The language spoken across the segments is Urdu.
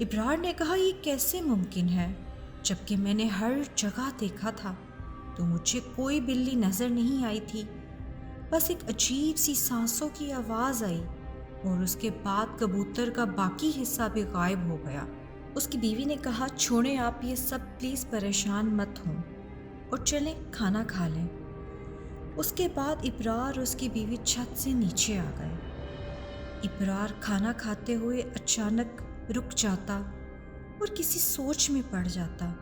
ابرار نے کہا یہ کیسے ممکن ہے جبکہ میں نے ہر جگہ دیکھا تھا تو مجھے کوئی بلی نظر نہیں آئی تھی، بس ایک عجیب سی سانسوں کی آواز آئی اور اس کے بعد کبوتر کا باقی حصہ بھی غائب ہو گیا۔ اس کی بیوی نے کہا چھوڑیں آپ یہ سب، پلیز پریشان مت ہوں اور چلیں کھانا کھا لیں۔ اس کے بعد ابرار اور اس کی بیوی چھت سے نیچے آ گئے۔ ابرار کھانا کھاتے ہوئے اچانک رک جاتا اور کسی سوچ میں پڑ جاتا۔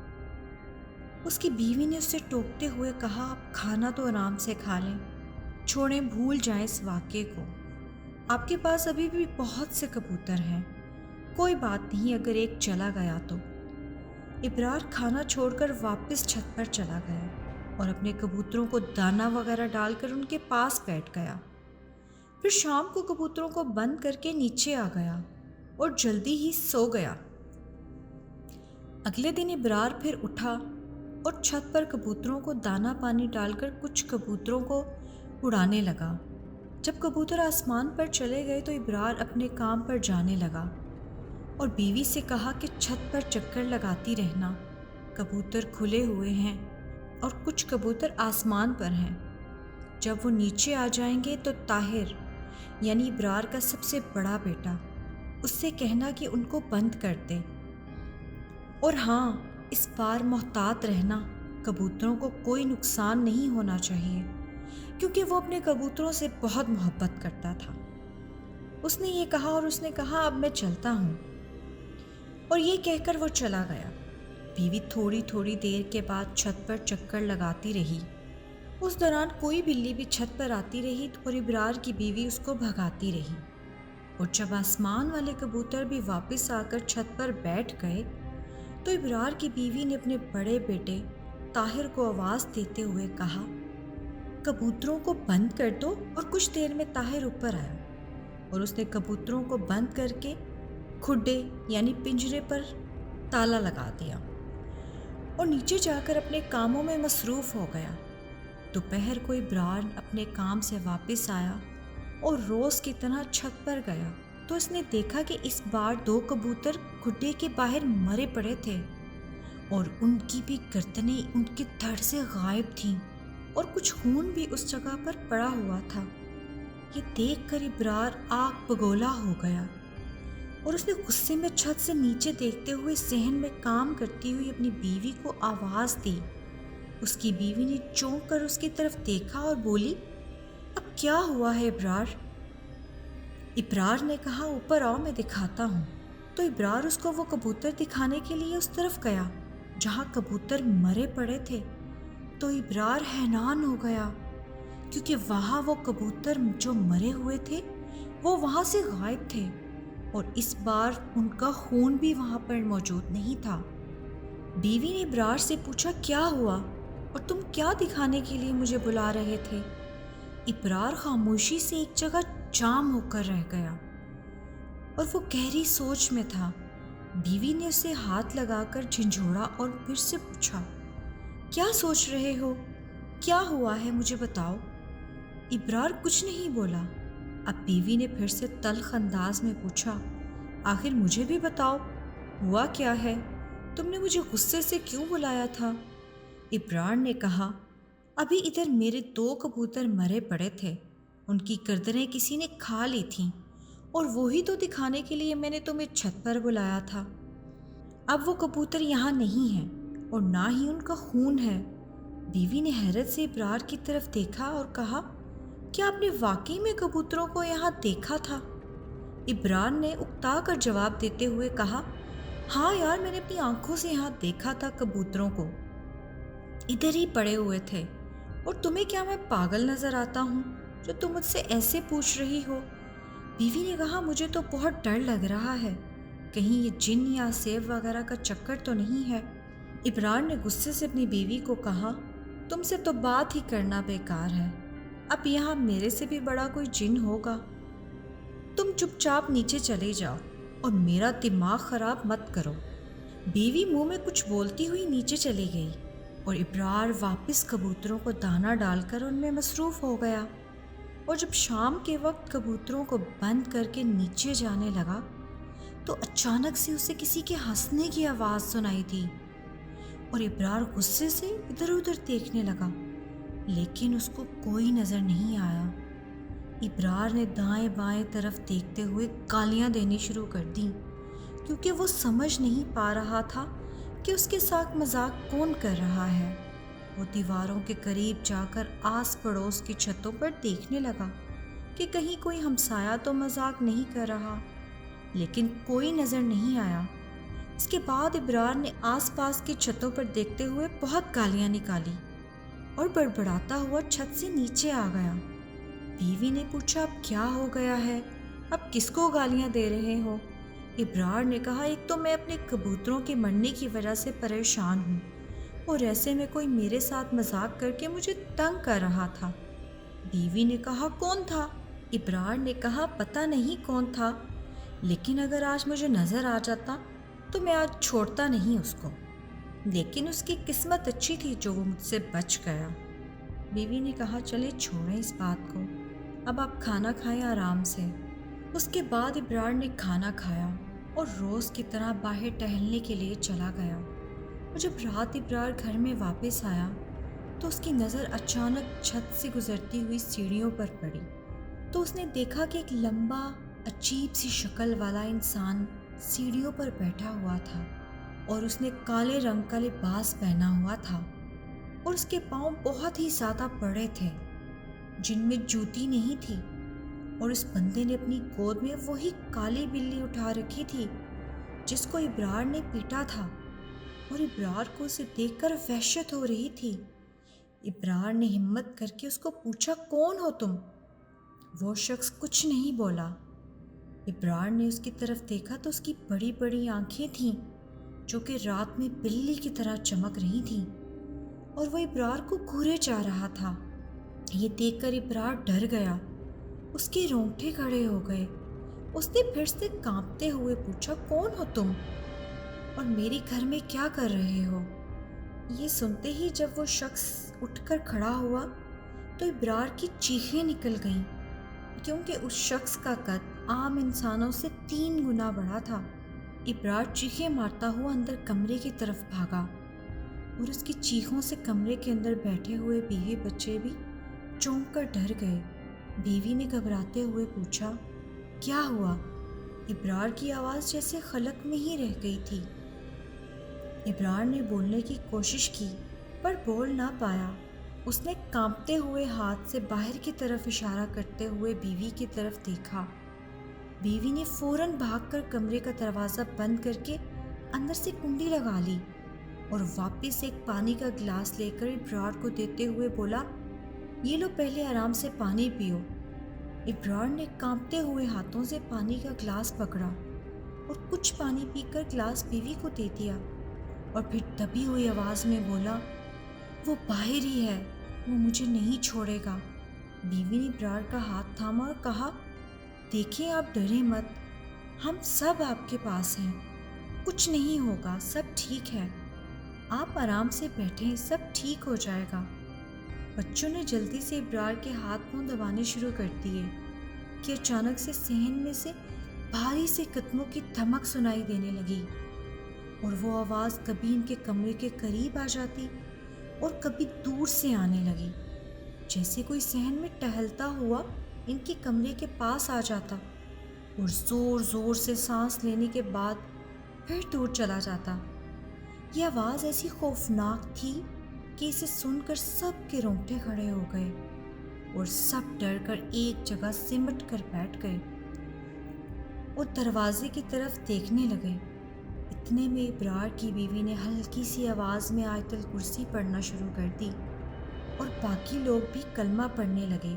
اس کی بیوی نے اسے ٹوکتے ہوئے کہا آپ کھانا تو آرام سے کھا لیں، چھوڑیں بھول جائیں اس واقعے کو، آپ کے پاس ابھی بھی بہت سے کبوتر ہیں، کوئی بات نہیں اگر ایک چلا گیا تو۔ ابرار کھانا چھوڑ کر واپس چھت پر چلا گیا اور اپنے کبوتروں کو دانہ وغیرہ ڈال کر ان کے پاس بیٹھ گیا۔ پھر شام کو کبوتروں کو بند کر کے نیچے آ گیا اور جلدی ہی سو گیا۔ اگلے دن ابرار پھر اٹھا اور چھت پر کبوتروں کو دانہ پانی ڈال کر کچھ کبوتروں کو اڑانے لگا۔ جب کبوتر آسمان پر چلے گئے تو ابرار اپنے کام پر جانے لگا اور بیوی سے کہا کہ چھت پر چکر لگاتی رہنا، کبوتر کھلے ہوئے ہیں اور کچھ کبوتر آسمان پر ہیں، جب وہ نیچے آ جائیں گے تو طاہر یعنی ابرار کا سب سے بڑا بیٹا، اس سے کہنا کہ ان کو بند کر دے، اور ہاں اس بار محتاط رہنا، کبوتروں کو کوئی نقصان نہیں ہونا چاہیے کیونکہ وہ اپنے کبوتروں سے بہت محبت کرتا تھا۔ اس نے یہ کہا اور اس نے کہا اب میں چلتا ہوں، اور یہ کہہ کر وہ چلا گیا۔ بیوی تھوڑی تھوڑی دیر کے بعد چھت پر چکر لگاتی رہی۔ اس دوران کوئی بلی بھی چھت پر آتی رہی اور ابرار کی بیوی اس کو بھگاتی رہی، اور جب آسمان والے کبوتر بھی واپس آ کر چھت پر بیٹھ گئے تو ابرار کی بیوی نے اپنے بڑے بیٹے طاہر کو آواز دیتے ہوئے کہا کبوتروں کو بند کر دو، اور کچھ دیر میں طاہر اوپر آیا اور اس نے کبوتروں کو بند کر کے کھڈے یعنی پنجرے پر تالا لگا دیا اور نیچے جا کر اپنے کاموں میں مصروف ہو گیا۔ دوپہر کو ابرار اپنے کام سے واپس آیا اور روز کی طرح چھت پر گیا تو اس نے دیکھا کہ اس بار 2 کبوتر کھڈے کے باہر مرے پڑے تھے اور ان کی بھی گردنیں ان کے دھڑ سے غائب تھیں اور کچھ خون بھی اس جگہ پر پڑا ہوا تھا۔ یہ دیکھ کر ابرار آگ بگولا ہو گیا اور اس نے غصے میں چھت سے نیچے دیکھتے ہوئے ذہن میں کام کرتی ہوئی اپنی بیوی کو آواز دی۔ اس کی بیوی نے چونک کر اس کی طرف دیکھا اور بولی اب کیا ہوا ہے ابرار؟ ابرار نے کہا اوپر آؤ میں دکھاتا ہوں۔ تو ابرار اس کو وہ کبوتر دکھانے کے لیے اس طرف گیا جہاں کبوتر مرے پڑے تھے، تو ابرار حیران ہو گیا کیونکہ وہاں وہ کبوتر جو مرے ہوئے تھے وہ وہاں سے غائب تھے اور اس بار ان کا خون بھی وہاں پر موجود نہیں تھا۔ بیوی نے ابرار سے پوچھا کیا ہوا اور تم کیا دکھانے کے لیے مجھے بلا رہے تھے؟ ابرار خاموشی سے ایک جگہ جام ہو کر رہ گیا اور وہ گہری سوچ میں تھا۔ بیوی نے اسے ہاتھ لگا کر جھنجھوڑا اور پھر سے پوچھا کیا سوچ رہے ہو؟ کیا ہوا ہے مجھے بتاؤ۔ ابرار کچھ نہیں بولا۔ اب بیوی نے پھر سے تلخ انداز میں پوچھا آخر مجھے بھی بتاؤ ہوا کیا ہے، تم نے مجھے غصے سے کیوں بلایا تھا؟ ابرار نے کہا ابھی ادھر میرے 2 کبوتر مرے پڑے تھے، ان کی گردنیں کسی نے کھا لی تھیں اور وہی تو دکھانے کے لیے میں نے تمہیں چھت پر بلایا تھا۔ اب وہ کبوتر یہاں نہیں ہیں اور نہ ہی ان کا خون ہے۔ بیوی نے حیرت سے ابرار کی طرف دیکھا اور کہا کیا آپ نے واقعی میں کبوتروں کو یہاں دیکھا تھا؟ ابرار نے اکتا کر جواب دیتے ہوئے کہا ہاں یار میں نے اپنی آنکھوں سے یہاں دیکھا تھا، کبوتروں کو ادھر ہی پڑے ہوئے تھے، اور تمہیں کیا میں پاگل نظر آتا ہوں جو تم مجھ سے ایسے پوچھ رہی ہو؟ بیوی نے کہا مجھے تو بہت ڈر لگ رہا ہے، کہیں یہ جن یا سیب وغیرہ کا چکر تو نہیں ہے۔ ابرار نے غصے سے اپنی بیوی کو کہا تم سے تو بات ہی کرنا بیکار ہے، اب یہاں میرے سے بھی بڑا کوئی جن ہوگا، تم چپ چاپ نیچے چلے جاؤ اور میرا دماغ خراب مت کرو۔ بیوی منہ میں کچھ بولتی ہوئی نیچے چلی گئی اور ابرار واپس کبوتروں کو دانہ ڈال کر ان میں مصروف ہو گیا، اور جب شام کے وقت کبوتروں کو بند کر کے نیچے جانے لگا تو اچانک سے اسے کسی کے ہنسنے کی آواز سنائی دی اور ابرار غصے سے ادھر ادھر دیکھنے لگا، لیکن اس کو کوئی نظر نہیں آیا۔ ابرار نے دائیں بائیں طرف دیکھتے ہوئے گالیاں دینی شروع کر دیں، کیونکہ وہ سمجھ نہیں پا رہا تھا کہ اس کے ساتھ مذاق کون کر رہا ہے۔ وہ دیواروں کے قریب جا کر آس پڑوس کی چھتوں پر دیکھنے لگا کہ کہیں کوئی ہمسایہ تو مذاق نہیں کر رہا، لیکن کوئی نظر نہیں آیا۔ اس کے بعد ابرار نے آس پاس کی چھتوں پر دیکھتے ہوئے بہت گالیاں نکالی اور بڑبڑاتا ہوا چھت سے نیچے آ گیا۔ بیوی نے پوچھا، اب کیا ہو گیا ہے؟ اب کس کو گالیاں دے رہے ہو؟ ابرار نے کہا، ایک تو میں اپنے کبوتروں کے مرنے کی وجہ سے پریشان ہوں، اور ایسے میں کوئی میرے ساتھ مذاق کر کے مجھے تنگ کر رہا تھا۔ بیوی نے کہا، کون تھا؟ ابرار نے کہا، پتہ نہیں کون تھا، لیکن اگر آج مجھے نظر آ جاتا تو میں آج چھوڑتا نہیں اس کو، لیکن اس کی قسمت اچھی تھی جو وہ مجھ سے بچ گیا۔ بیوی نے کہا، چلے چھوڑیں اس بات کو، اب آپ کھانا کھائیں آرام سے۔ اس کے بعد ابرار نے کھانا کھایا اور روز کی طرح باہر ٹہلنے کے لیے چلا گیا۔ اور جب رات ابرار گھر میں واپس آیا تو اس کی نظر اچانک چھت سے گزرتی ہوئی سیڑھیوں پر پڑی، تو اس نے دیکھا کہ ایک لمبا عجیب سی شکل والا انسان سیڑھیوں پر بیٹھا ہوا تھا، اور اس نے کالے رنگ کا لباس پہنا ہوا تھا، اور اس کے پاؤں بہت ہی زیادہ بڑے تھے جن میں جوتی نہیں تھی، اور اس بندے نے اپنی گود میں وہی کالی بلی اٹھا رکھی تھی جس کو ابرار نے پیٹا تھا، اور ابرار کو اسے دیکھ کر وحشت ہو رہی تھی۔ ابرار نے ہمت کر کے اس کو پوچھا، کون ہو تم؟ وہ شخص کچھ نہیں بولا۔ ابرار نے اس کی طرف دیکھا تو اس کی بڑی بڑی آنکھیں تھیں جو کہ رات میں بلی کی طرح چمک رہی تھیں، اور وہ ابرار کو گھورے جا رہا تھا۔ یہ دیکھ کر ابرار ڈر گیا، اس کے رونگٹے کھڑے ہو گئے۔ اس نے پھر سے کانپتے ہوئے پوچھا، کون ہو تم اور میرے گھر میں کیا کر رہے ہو؟ یہ سنتے ہی جب وہ شخص اٹھ کر کھڑا ہوا تو ابرار کی چیخیں نکل گئیں، کیونکہ اس شخص کا قد عام انسانوں سے 3 گنا بڑا تھا۔ ابرار چیخیں مارتا ہوا اندر کمرے کی طرف بھاگا، اور اس کی چیخوں سے کمرے کے اندر بیٹھے ہوئے بیوی بچے بھی چونک کر ڈر گئے۔ بیوی نے گھبراتے ہوئے پوچھا، کیا ہوا؟ ابرار کی آواز جیسے خلق میں ہی رہ گئی تھی۔ ابرار نے بولنے کی کوشش کی پر بول نہ پایا۔ اس نے کانپتے ہوئے ہاتھ سے باہر کی طرف اشارہ کرتے ہوئے بیوی کی طرف دیکھا۔ بیوی نے فوراً بھاگ کر کمرے کا دروازہ بند کر کے اندر سے کنڈی لگا لی، اور واپس ایک پانی کا گلاس لے کر ابرار کو دیتے ہوئے بولا، یہ لو، پہلے آرام سے پانی پیو۔ ابرار نے کانپتے ہوئے ہاتھوں سے پانی کا گلاس پکڑا اور کچھ پانی پی کر گلاس بیوی کو دے دیا، اور پھر دبی ہوئی آواز میں بولا، وہ باہر ہی ہے، وہ مجھے نہیں چھوڑے گا۔ بیوی نے ابرار کا ہاتھ تھاما اور کہا، دیکھیں، آپ ڈریں مت، ہم سب آپ کے پاس ہیں، کچھ نہیں ہوگا، سب ٹھیک ہے، آپ آرام سے بیٹھیں، سب ٹھیک ہو جائے گا۔ بچوں نے جلدی سے ابرار کے ہاتھ پاؤں دبانے شروع کر دیے کہ اچانک سے صحن میں سے بھاری سے قدموں کی دھمک سنائی دینے لگی، اور وہ آواز کبھی ان کے کمرے کے قریب آ جاتی اور کبھی دور سے آنے لگی، جیسے کوئی صحن میں ٹہلتا ہوا ان کے کمرے کے پاس آ جاتا اور زور زور سے سانس لینے کے بعد پھر دور چلا جاتا۔ یہ آواز ایسی خوفناک تھی کہ اسے سن کر سب کے رونگٹے کھڑے ہو گئے اور سب ڈر کر ایک جگہ سمٹ کر بیٹھ گئے اور دروازے کی طرف دیکھنے لگے۔ اتنے میں ابرار کی بیوی نے ہلکی سی آواز میں آیت الکرسی پڑھنا شروع کر دی، اور باقی لوگ بھی کلمہ پڑھنے لگے۔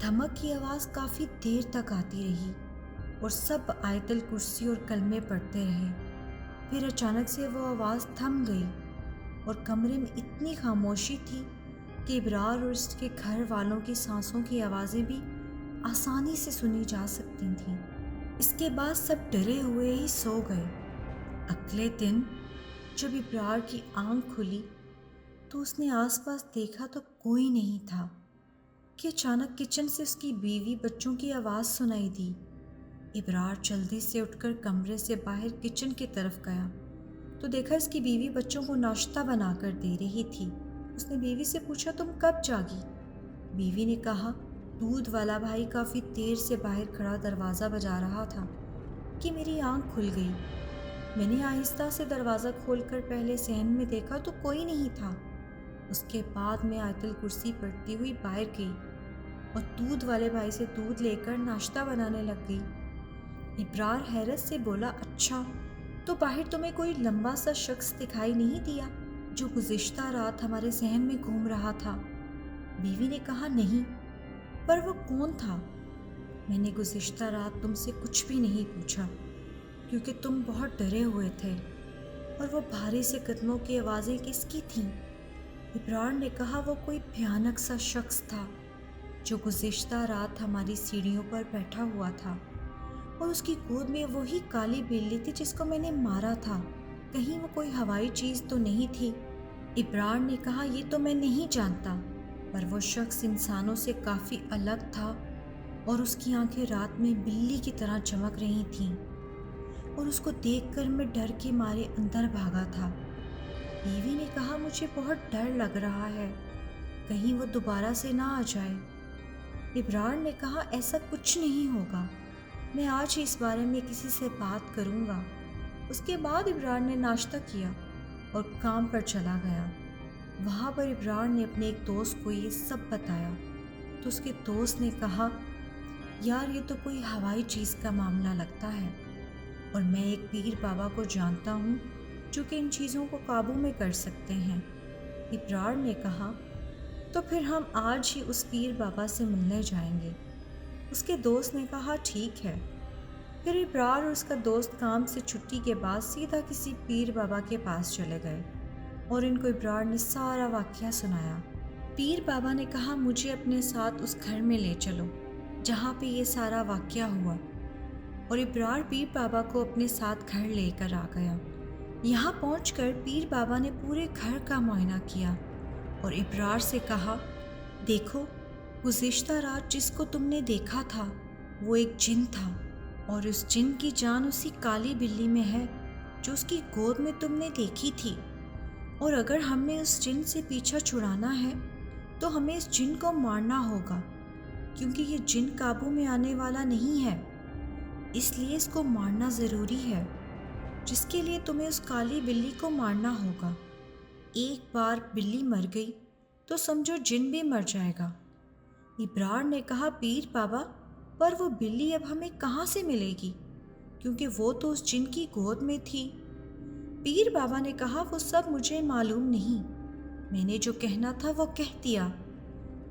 دھمک کی آواز کافی دیر تک آتی رہی اور سب آیت الکرسی اور کلمے پڑھتے رہے۔ پھر اچانک سے وہ آواز تھم گئی اور کمرے میں اتنی خاموشی تھی کہ ابرار اور اس کے گھر والوں کی سانسوں کی آوازیں بھی آسانی سے سنی جا سکتی تھیں۔ اس کے بعد سب ڈرے ہوئے ہی سو گئے۔ اگلے دن جب ابرار کی آنکھ کھلی تو اس نے آس پاس دیکھا تو کوئی نہیں تھا کہ اچانک کچن سے اس کی بیوی بچوں کی آواز سنائی دی، ابرار جلدی سے اٹھ کر کمرے سے باہر کچن کی طرف گیا تو دیکھا اس کی بیوی بچوں کو ناشتہ بنا کر دے رہی تھی۔ اس نے بیوی سے پوچھا تم کب جاگی؟ بیوی نے کہا دودھ والا بھائی کافی دیر سے باہر کھڑا دروازہ بجا رہا تھا کہ میری آنکھ کھل گئی۔ میں نے آہستہ سے دروازہ کھول کر پہلے صحن میں دیکھا تو کوئی نہیں تھا۔ اس کے بعد میں آیت الکرسی پڑھتی ہوئی باہر گئی اور دودھ والے بھائی سے دودھ لے کر ناشتہ بنانے لگ گئی۔ ابرار حیرت سے بولا اچھا تو باہر تمہیں کوئی لمبا سا شخص دکھائی نہیں دیا جو گزشتہ رات ہمارے صحن میں گھوم رہا تھا؟ بیوی نے کہا نہیں، پر وہ کون تھا؟ میں نے گزشتہ رات تم سے کچھ بھی نہیں پوچھا کیونکہ تم بہت ڈرے ہوئے تھے۔ اور وہ بھاری سے قدموں کی آوازیں کس کی تھیں؟ ابرار نے کہا وہ کوئی بھیانک سا شخص تھا جو گزشتہ رات ہماری سیڑھیوں پر بیٹھا ہوا تھا اور اس کی گود میں وہی کالی بلی تھی جس کو میں نے مارا تھا۔ کہیں وہ کوئی ہوائی چیز تو نہیں تھی؟ ابرار نے کہا یہ تو میں نہیں جانتا، پر وہ شخص انسانوں سے کافی الگ تھا اور اس کی آنکھیں رات میں بلی کی طرح چمک رہی تھیں اور اس کو دیکھ کر میں ڈر کے مارے اندر بھاگا تھا۔ بیوی نے کہا مجھے بہت ڈر لگ رہا ہے، کہیں وہ دوبارہ سے نہ آ جائے۔ ابرار نے کہا ایسا کچھ نہیں ہوگا، میں آج ہی اس بارے میں کسی سے بات کروں گا۔ اس کے بعد ابرار نے ناشتہ کیا اور کام پر چلا گیا۔ وہاں پر ابرار نے اپنے ایک دوست کو یہ سب بتایا تو اس کے دوست نے کہا یار یہ تو کوئی ہوائی چیز کا معاملہ لگتا ہے، اور میں ایک پیر بابا کو جانتا ہوں جو کہ ان چیزوں کو قابو میں کر سکتے ہیں۔ ابرار نے کہا تو پھر ہم آج ہی اس پیر بابا سے ملنے جائیں گے۔ اس کے دوست نے کہا ٹھیک ہے۔ پھر ابرار اور اس کا دوست کام سے چھٹی کے بعد سیدھا کسی پیر بابا کے پاس چلے گئے اور ان کو ابرار نے سارا واقعہ سنایا۔ پیر بابا نے کہا مجھے اپنے ساتھ اس گھر میں لے چلو جہاں پہ یہ سارا واقعہ ہوا، اور ابرار پیر بابا کو اپنے ساتھ گھر لے کر آ گیا۔ یہاں پہنچ کر پیر بابا نے پورے گھر کا معائنہ کیا اور ابرار سے کہا دیکھو گزشتہ رات جس کو تم نے دیکھا تھا وہ ایک جن تھا، اور اس جن کی جان اسی کالی بلی میں ہے جو اس کی گود میں تم نے دیکھی تھی، اور اگر ہم نے اس جن سے پیچھا چھڑانا ہے تو ہمیں اس جن کو مارنا ہوگا کیونکہ یہ جن قابو میں آنے والا نہیں ہے، اس لیے اس کو مارنا ضروری ہے، جس کے لیے تمہیں اس کالی بلی کو مارنا ہوگا۔ ایک بار بلی مر گئی تو سمجھو جن بھی مر جائے گا۔ ابرار نے کہا پیر بابا پر وہ بلی اب ہمیں کہاں سے ملے گی کیونکہ وہ تو اس جن کی گود میں تھی۔ پیر بابا نے کہا وہ سب مجھے معلوم نہیں، میں نے جو کہنا تھا وہ کہہ دیا،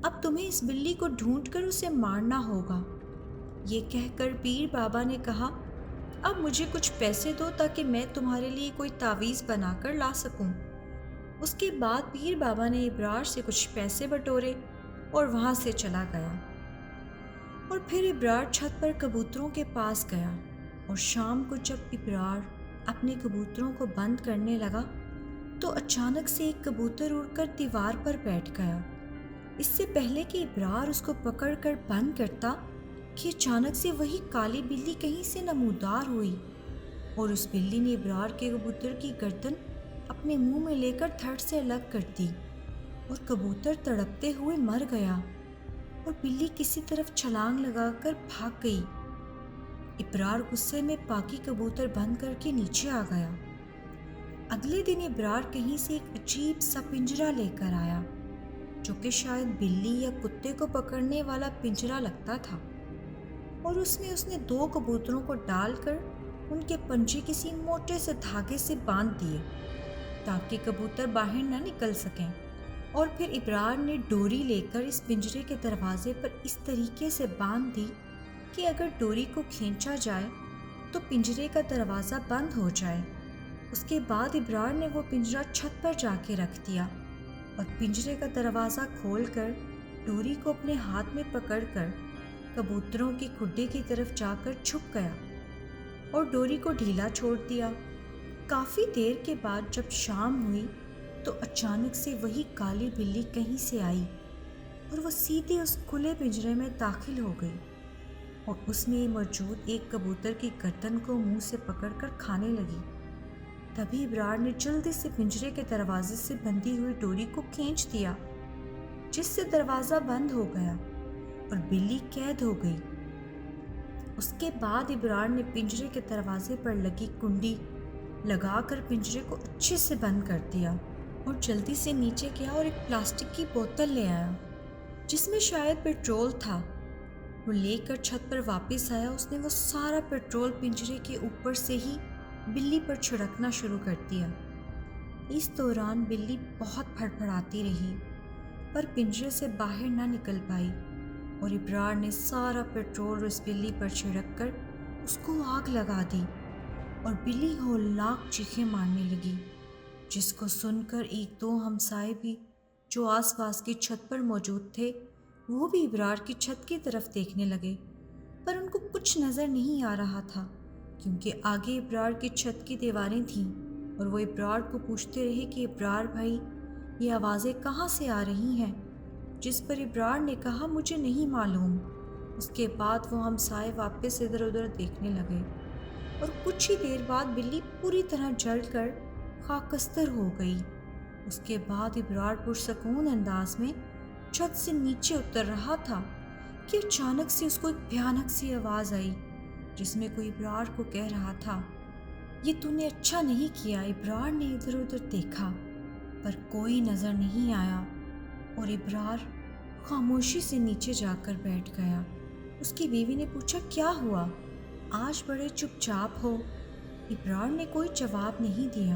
اب تمہیں اس بلی کو ڈھونڈ کر اسے مارنا ہوگا۔ یہ کہہ کر پیر بابا نے کہا اب مجھے کچھ پیسے دو تاکہ میں تمہارے لیے کوئی تعویذ بنا کر لا سکوں۔ اس کے بعد پیر بابا نے ابرار سے کچھ پیسے بٹورے اور وہاں سے چلا گیا، اور پھر ابرار چھت پر کبوتروں کے پاس گیا، اور شام کو جب ابرار اپنے کبوتروں کو بند کرنے لگا تو اچانک سے ایک کبوتر اڑ کر دیوار پر بیٹھ گیا۔ اس سے پہلے کہ ابرار اس کو پکڑ کر بند کرتا کہ اچانک سے وہی کالی بلی کہیں سے نمودار ہوئی، اور اس بلی نے ابرار کے کبوتر کی گردن اپنے منہ میں لے کر دھڑ سے الگ کر دی، اور کبوتر تڑپتے ہوئے مر گیا، اور بلی کسی طرف چھلانگ لگا کر بھاگ گئی۔ ابرار غصے میں باقی کبوتر بند کر کے نیچے آ گیا۔ اگلے دن ابرار کہیں سے ایک عجیب سا پنجرا لے کر آیا جو کہ شاید بلی یا کتے کو پکڑنے والا پنجرا لگتا تھا، اور اس میں اس نے 2 کبوتروں کو ڈال کر ان کے پنجے کسی موٹے سے دھاگے سے باندھ دیے تاکہ کبوتر باہر نہ نکل سکیں، اور پھر ابرار نے ڈوری لے کر اس پنجرے کے دروازے پر اس طریقے سے باندھ دی کہ اگر ڈوری کو کھینچا جائے تو پنجرے کا دروازہ بند ہو جائے۔ اس کے بعد ابرار نے وہ پنجرا چھت پر جا کے رکھ دیا اور پنجرے کا دروازہ کھول کر ڈوری کو اپنے ہاتھ میں پکڑ کر کبوتروں کے کھڈے کی طرف جا کر چھپ گیا اور ڈوری کو ڈھیلا چھوڑ دیا۔ کافی دیر کے بعد جب شام ہوئی تو اچانک سے وہی کالی بلی کہیں سے آئی اور وہ سیدھے اس کھلے پنجرے میں داخل ہو گئی۔ اور اس میں موجود ایک کبوتر کی گردن کو منہ سے پکڑ کر کھانے لگی۔ تبھی ابرار نے جلدی سے پنجرے کے دروازے سے بندھی ہوئی ڈوری کو کھینچ دیا، جس سے دروازہ بند ہو گیا اور بلی قید ہو گئی۔ اس کے بعد ابرار نے پنجرے کے دروازے پر لگی کنڈی لگا کر پنجرے کو اچھے سے بند کر دیا اور جلدی سے نیچے گیا اور ایک پلاسٹک کی بوتل لے آیا جس میں شاید پیٹرول تھا۔ وہ لے کر چھت پر واپس آیا۔ اس نے وہ سارا پیٹرول پنجرے کے اوپر سے ہی بلی پر چھڑکنا شروع کر دیا۔ اس دوران بلی بہت پھڑپھڑاتی رہی پر پنجرے سے باہر نہ نکل پائی، اور ابرار نے سارا پیٹرول اس بلی پر چھڑک کر اس کو آگ لگا دی اور بلی ہولناک چیخیں مارنے لگی، جس کو سن کر ایک دو ہمسائے بھی جو آس پاس کی چھت پر موجود تھے وہ بھی ابرار کی چھت کی طرف دیکھنے لگے، پر ان کو کچھ نظر نہیں آ رہا تھا کیونکہ آگے ابرار کی چھت کی دیواریں تھیں، اور وہ ابرار کو پوچھتے رہے کہ ابرار بھائی یہ آوازیں کہاں سے آ رہی ہیں، جس پر ابرار نے کہا مجھے نہیں معلوم۔ اس کے بعد وہ ہمسائے واپس ادھر ادھر دیکھنے لگے اور کچھ ہی دیر بعد بلی پوری طرح جل کر خاکستر ہو گئی۔ اس کے بعد ابرار پرسکون انداز میں چھت سے نیچے اتر رہا تھا کہ اچانک سے اس کو ایک بھیانک سی آواز آئی جس میں کوئی ابرار کو کہہ رہا تھا، یہ تو نے اچھا نہیں کیا۔ ابرار نے ادھر ادھر دیکھا پر کوئی نظر نہیں آیا اور ابرار خاموشی سے نیچے جا کر بیٹھ گیا۔ اس کی بیوی نے پوچھا کیا ہوا، آج بڑے چپ چاپ ہو؟ ابرار نے کوئی جواب نہیں دیا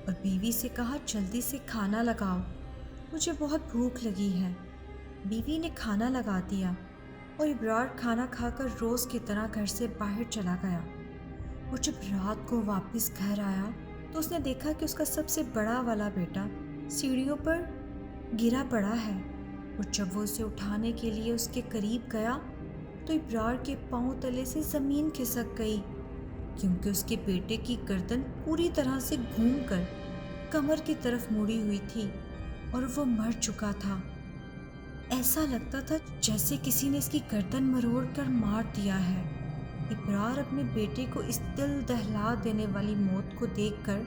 اور بیوی سے کہا جلدی سے کھانا لگاؤ، مجھے بہت بھوک لگی ہے۔ بیوی نے کھانا لگا دیا اور ابرار کھانا کھا کر روز کی طرح گھر سے باہر چلا گیا۔ اور جب رات کو واپس گھر آیا تو اس نے دیکھا کہ اس کا سب سے بڑا والا بیٹا سیڑھیوں پر گرا پڑا ہے، اور جب وہ اسے اٹھانے کے لیے اس کے قریب گیا تو ابرار کے پاؤں تلے سے زمین کھسک گئی کیونکہ اس کے بیٹے کی گردن پوری طرح سے گھوم کر کمر کی طرف مڑی ہوئی تھی اور وہ مر چکا تھا۔ ایسا لگتا تھا جیسے کسی نے اس کی گردن مروڑ کر مار دیا ہے۔ ابرار اپنے بیٹے کو اس دل دہلا دینے والی موت کو دیکھ کر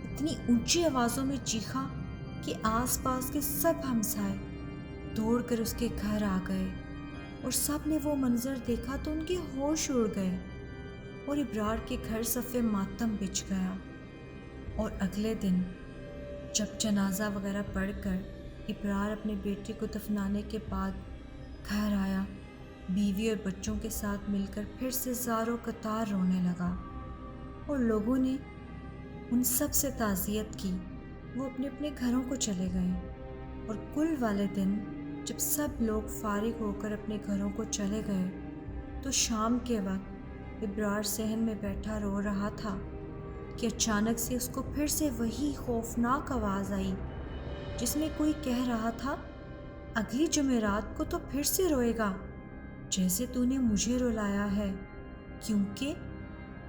اتنی اونچی آوازوں میں چیخا کہ آس پاس کے سب ہمسائے دوڑ کر اس کے گھر آ گئے، اور سب نے وہ منظر دیکھا تو ان کے ہوش اڑ گئے اور ابرار کے گھر صف ماتم بچھ گیا۔ اور اگلے دن جب جنازہ وغیرہ پڑھ کر ابرار اپنے بیٹے کو دفنانے کے بعد گھر آیا، بیوی اور بچوں کے ساتھ مل کر پھر سے زاروں قطار رونے لگا، اور لوگوں نے ان سب سے تعزیت کی۔ وہ اپنے اپنے گھروں کو چلے گئے، اور کل والے دن جب سب لوگ فارغ ہو کر اپنے گھروں کو چلے گئے تو شام کے وقت ابرار صحن میں بیٹھا رو رہا تھا کہ اچانک سے اس کو پھر سے وہی خوفناک آواز آئی جس میں کوئی کہہ رہا تھا، اگلی جمعرات کو تو پھر سے روئے گا جیسے تو نے مجھے رلایا ہے، کیونکہ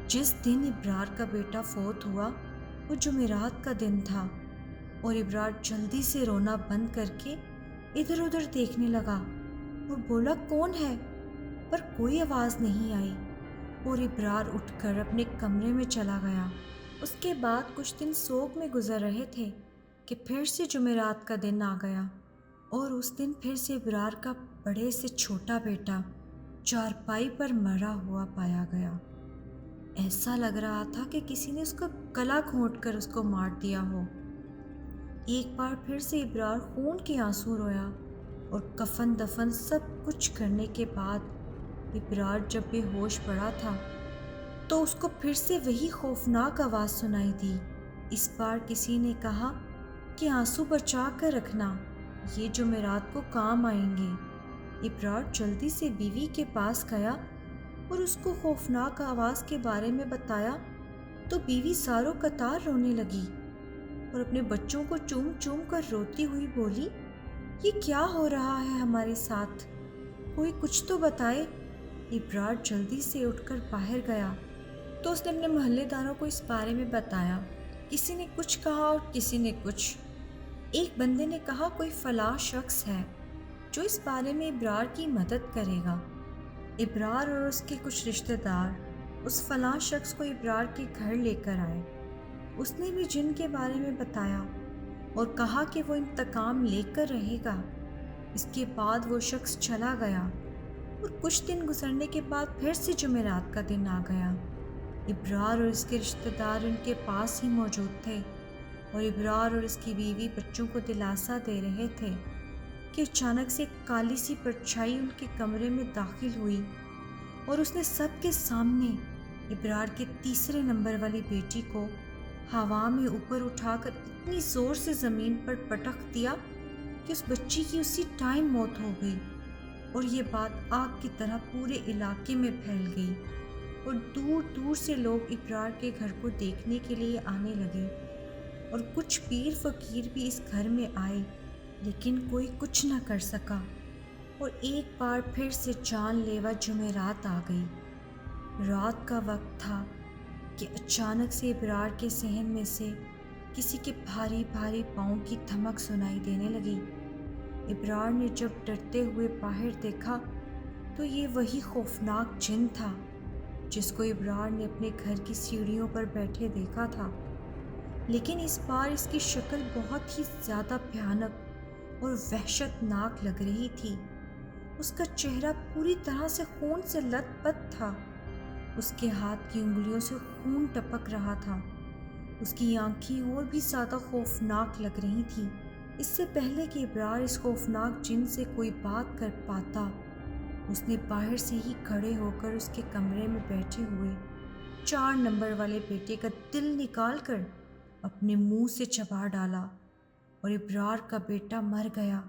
جس دن ابرار کا بیٹا فوت ہوا وہ جمعرات کا دن تھا۔ اور ابرار جلدی سے رونا بند کر کے ادھر ادھر دیکھنے لگا اور بولا کون ہے، پر کوئی آواز نہیں آئی، اور ابرار اٹھ کر اپنے کمرے میں چلا گیا۔ اس کے بعد کچھ دن سوگ میں گزر رہے تھے کہ پھر سے جمعرات کا دن آ گیا، اور اس دن پھر سے ابرار کا بڑے سے چھوٹا بیٹا چارپائی پر مرا ہوا پایا گیا۔ ایسا لگ رہا تھا کہ کسی نے اس کا گلا گھونٹ کر اس کو مار دیا ہو۔ ایک بار پھر سے ابرار خون کے آنسو رویا، اور کفن دفن سب کچھ کرنے کے بعد ابرار جب بے ہوش پڑا تھا تو اس کو پھر سے وہی خوفناک آواز سنائی دی۔ اس بار کسی نے کہا کہ آنسو بچا کر رکھنا، یہ جمعرات کو کام آئیں گے۔ ابرار جلدی سے بیوی کے پاس گیا اور اس کو خوفناک آواز کے بارے میں بتایا تو بیوی زاروں قطار رونے لگی اور اپنے بچوں کو چوم چوم کر روتی ہوئی بولی، یہ کیا ہو رہا ہے ہمارے ساتھ، کوئی کچھ تو بتائے۔ ابرار جلدی سے اٹھ کر باہر گیا تو اس نے اپنے محلے داروں کو اس بارے میں بتایا۔ کسی نے کچھ کہا اور کسی نے کچھ۔ ایک بندے نے کہا کوئی فلاں شخص ہے جو اس بارے میں ابرار کی مدد کرے گا۔ ابرار اور اس کے کچھ رشتہ دار اس فلاں شخص کو ابرار کے گھر لے کر آئے۔ اس نے بھی جن کے بارے میں بتایا اور کہا کہ وہ انتقام لے کر رہے گا۔ اس کے بعد وہ شخص چلا گیا اور کچھ دن گزرنے کے بعد پھر سے جمعرات کا دن آ گیا۔ ابرار اور اس کے رشتہ دار ان کے پاس ہی موجود تھے اور ابرار اور اس کی بیوی بچوں کو دلاسا دے رہے تھے کہ اچانک سے ایک کالی سی پرچھائی ان کے کمرے میں داخل ہوئی اور اس نے سب کے سامنے ابرار کے تیسرے نمبر والی بیٹی کو ہوا میں اوپر اٹھا کر اتنی زور سے زمین پر پٹخ دیا کہ اس بچی کی اسی ٹائم موت ہو گئی، اور یہ بات آگ کی طرح پورے علاقے میں پھیل گئی اور دور دور سے لوگ ابرار کے گھر کو دیکھنے کے لیے آنے لگے، اور کچھ پیر فقیر بھی اس گھر میں آئے، لیکن کوئی کچھ نہ کر سکا، اور ایک بار پھر سے جان لیوا جمعرات آ گئی۔ رات کا وقت تھا کہ اچانک سے ابرار کے صحن میں سے کسی کے بھاری بھاری پاؤں کی دھمک سنائی دینے لگی۔ ابرار نے جب ڈرتے ہوئے باہر دیکھا تو یہ وہی خوفناک جن تھا جس کو ابرار نے اپنے گھر کی سیڑھیوں پر بیٹھے دیکھا تھا، لیکن اس بار اس کی شکل بہت ہی زیادہ بھیانک اور وحشت ناک لگ رہی تھی۔ اس کا چہرہ پوری طرح سے خون سے لت پت تھا، اس کے ہاتھ کی انگلیوں سے خون ٹپک رہا تھا، اس کی آنکھیں اور بھی زیادہ خوفناک لگ رہی تھیں۔ اس سے پہلے کہ ابرار اس خوفناک جن سے کوئی بات کر پاتا، اس نے باہر سے ہی کھڑے ہو کر اس کے کمرے میں بیٹھے ہوئے 4 نمبر والے بیٹے کا دل نکال کر اپنے منہ سے چبا ڈالا، اور ابرار کا بیٹا مر گیا،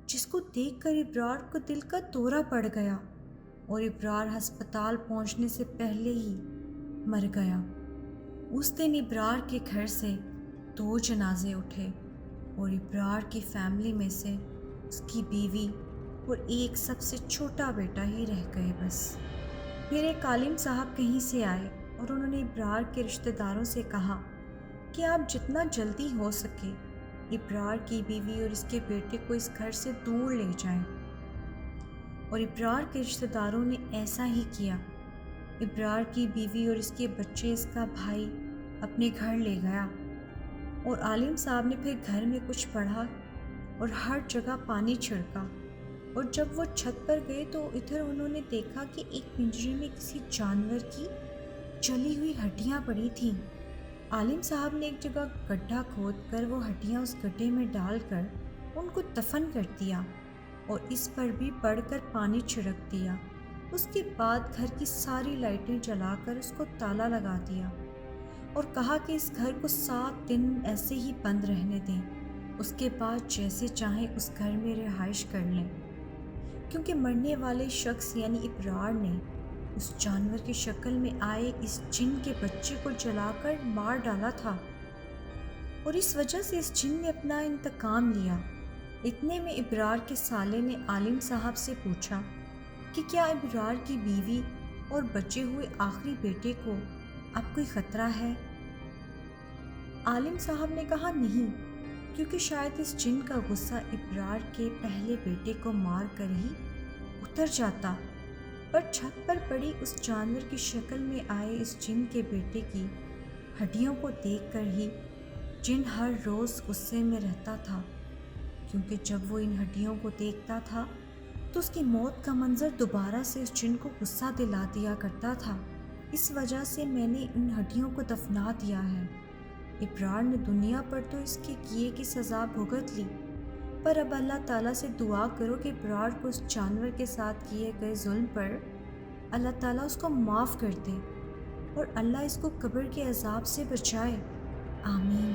جس کو دیکھ کر ابرار کو دل کا دورہ پڑ گیا اور ابرار ہسپتال پہنچنے سے پہلے ہی مر گیا۔ اس دن ابرار کے گھر سے 2 جنازے اٹھے اور ابرار کی فیملی میں سے اس کی بیوی اور ایک سب سے چھوٹا بیٹا ہی رہ گئے بس۔ پھر ایک عالم صاحب کہیں سے آئے اور انہوں نے ابرار کے رشتہ داروں سے کہا کہ آپ جتنا جلدی ہو سکے ابرار کی بیوی اور اس کے بیٹے کو اس گھر سے دور لے جائیں، اور ابرار کے رشتہ داروں نے ایسا ہی کیا۔ ابرار کی بیوی اور اس کے بچے اس کا بھائی اپنے گھر لے گیا، اور عالم صاحب نے پھر گھر میں کچھ پڑھا اور ہر جگہ پانی چھڑکا، اور جب وہ چھت پر گئے تو ادھر انہوں نے دیکھا کہ ایک پنجرے میں کسی جانور کی جلی ہوئی ہڈیاں پڑی تھیں۔ عالم صاحب نے ایک جگہ گڈھا کھود کر وہ ہڈیاں اس گڈھے میں ڈال کر ان کو دفن کر دیا اور اس پر بھی پڑھ کر پانی چھڑک دیا۔ اس کے بعد گھر کی ساری لائٹیں جلا کر اس کو تالا لگا دیا اور کہا کہ اس گھر کو 7 دن ایسے ہی بند رہنے دیں، اس کے بعد جیسے چاہیں اس گھر میں رہائش کر لیں، کیونکہ مرنے والے شخص یعنی ابرار نے اس جانور کی شکل میں آئے اس جن کے بچے کو جلا کر مار ڈالا تھا، اور اس وجہ سے اس جن نے اپنا انتقام لیا۔ اتنے میں ابرار کے سالے نے عالم صاحب سے پوچھا کہ کیا ابرار کی بیوی اور بچے ہوئے آخری بیٹے کو اب کوئی خطرہ ہے؟ عالم صاحب نے کہا نہیں، کیونکہ شاید اس جن کا غصہ ابرار کے پہلے بیٹے کو مار کر ہی اتر جاتا، پر چھت پر پڑی اس جانور کی شکل میں آئے اس جن کے بیٹے کی ہڈیوں کو دیکھ کر ہی جن ہر روز غصے میں رہتا تھا، کیونکہ جب وہ ان ہڈیوں کو دیکھتا تھا تو اس کی موت کا منظر دوبارہ سے اس جن کو غصہ دلا دیا کرتا تھا۔ اس وجہ سے میں نے ان ہڈیوں کو دفنا دیا ہے۔ ابرار نے دنیا پر تو اس کے کیے کی سزا بھگت لی، پر اب اللہ تعالیٰ سے دعا کرو کہ ابرار کو اس جانور کے ساتھ کیے گئے ظلم پر اللہ تعالیٰ اس کو معاف کر دے اور اللہ اس کو قبر کے عذاب سے بچائے، آمین۔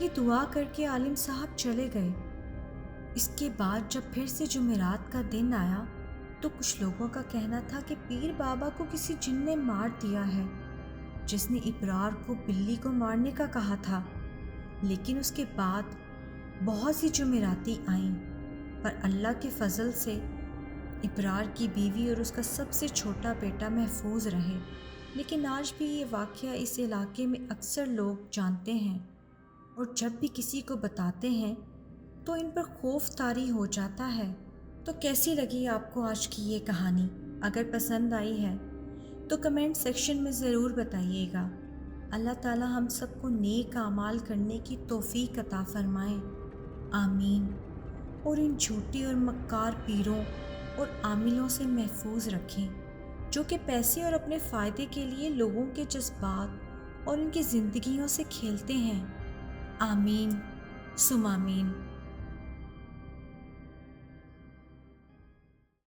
یہ دعا کر کے عالم صاحب چلے گئے۔ اس کے بعد جب پھر سے جمعرات کا دن آیا تو کچھ لوگوں کا کہنا تھا کہ پیر بابا کو کسی جن نے مار دیا ہے، جس نے ابرار کو بلی کو مارنے کا کہا تھا، لیکن اس کے بعد بہت سی جمعراتی آئیں، پر اللہ کے فضل سے ابرار کی بیوی اور اس کا سب سے چھوٹا بیٹا محفوظ رہے۔ لیکن آج بھی یہ واقعہ اس علاقے میں اکثر لوگ جانتے ہیں، اور جب بھی کسی کو بتاتے ہیں تو ان پر خوف طاری ہو جاتا ہے۔ تو کیسی لگی آپ کو آج کی یہ کہانی؟ اگر پسند آئی ہے تو کمنٹ سیکشن میں ضرور بتائیے گا۔ اللہ تعالی ہم سب کو نیک اعمال کرنے کی توفیق عطا فرمائے، آمین۔ اور ان جھوٹی اور مکار پیروں اور عاملوں سے محفوظ رکھیں جو کہ پیسے اور اپنے فائدے کے لیے لوگوں کے جذبات اور ان کی زندگیوں سے کھیلتے ہیں، آمین ثم آمین۔